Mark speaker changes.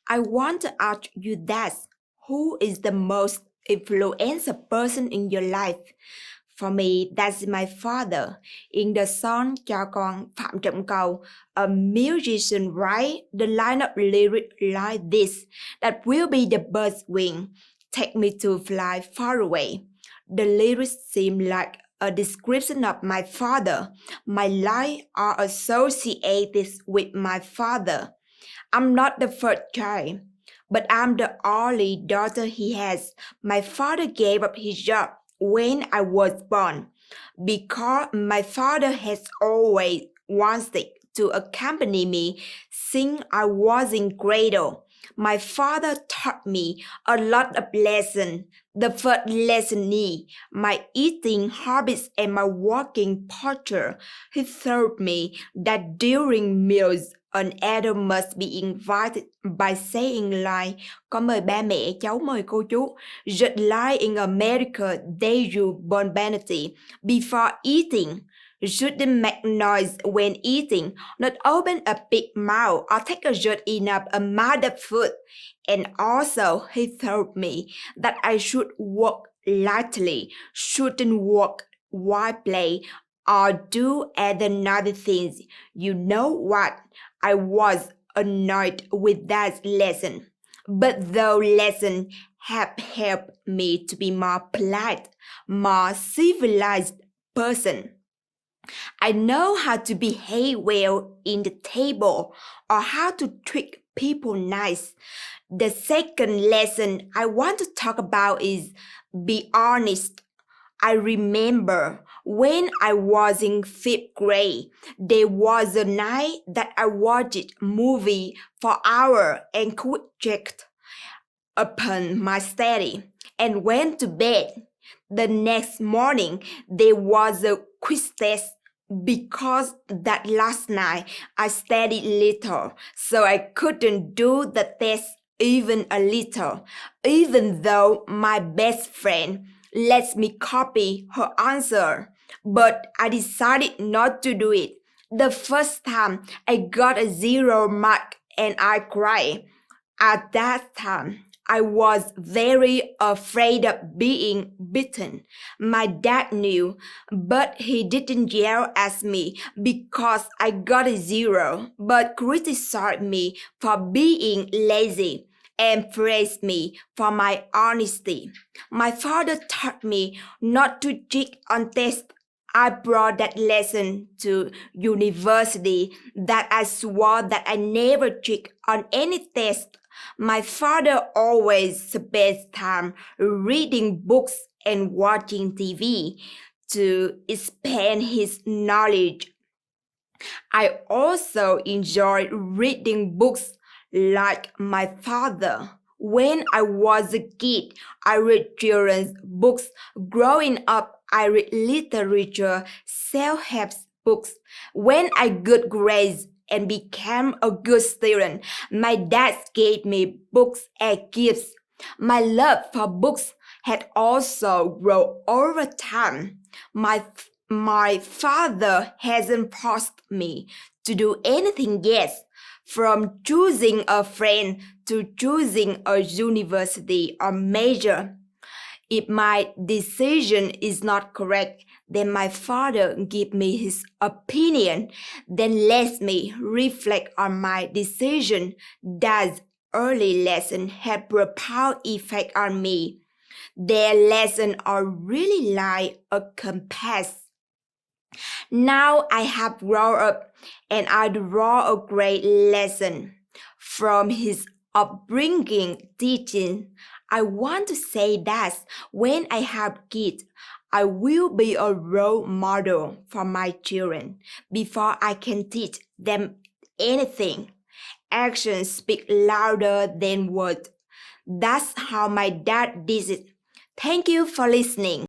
Speaker 1: I want to ask you this. Who is the most influential person in your life? For me, that's my father. In the song Cha Con Phạm Trọng Cầu, a musician write the line of lyric like this, that will be the bird's wing, take me to fly far away. The lyrics seem like a description of my father. My life are associated with my father. I'm not the first child, but I'm the only daughter he has. My father gave up his job when I was born because my father has always wanted to accompany me since I was in cradle. My father taught me a lot of lessons. The first lesson is my eating habits and my walking posture. He taught me that during meals, an adult must be invited by saying like, con mời ba mẹ, cháu mời cô chú. Just like in America, they use bon vanity before eating. Shouldn't make noise when eating, not open a big mouth or take a just enough amount of food. And also, he told me that I should walk lightly, shouldn't walk while play or do other things. You know what? I was annoyed with that lesson. But those lessons have helped me to be more polite, more civilized person. I know how to behave well in the table or how to treat people nice. The second lesson I want to talk about is be honest. I remember when I was in fifth grade, there was a night that I watched a movie for hours and could check upon my study and went to bed. The next morning, there was a quiz test because that last night I studied little, so I couldn't do the test even a little, even though my best friend lets me copy her answer. But I decided not to do it. The first time I got a 0 mark and I cried. At that time, I was very afraid of being beaten. My dad knew, but he didn't yell at me because I got a 0, but criticized me for being lazy and praised me for my honesty. My father taught me not to cheat on tests. I brought that lesson to university, that I swore that I never cheat on any test. My father always spent time reading books and watching TV to expand his knowledge. I also enjoy reading books like my father. When I was a kid, I read children's books. Growing up, I read literature, self-help books. When I got grades and became a good student, my dad gave me books as gifts. My love for books had also grown over time. My father hasn't forced me to do anything yet, from choosing a friend to choosing a university or major. If my decision is not correct, then my father give me his opinion, then lets me reflect on my decision. That early lesson had profound effect on me. Their lessons are really like a compass. Now I have grown up and I draw a great lesson from his upbringing teaching. I want to say that when I have kids, I will be a role model for my children before I can teach them anything. Actions speak louder than words. That's how my dad did it. Thank you for listening.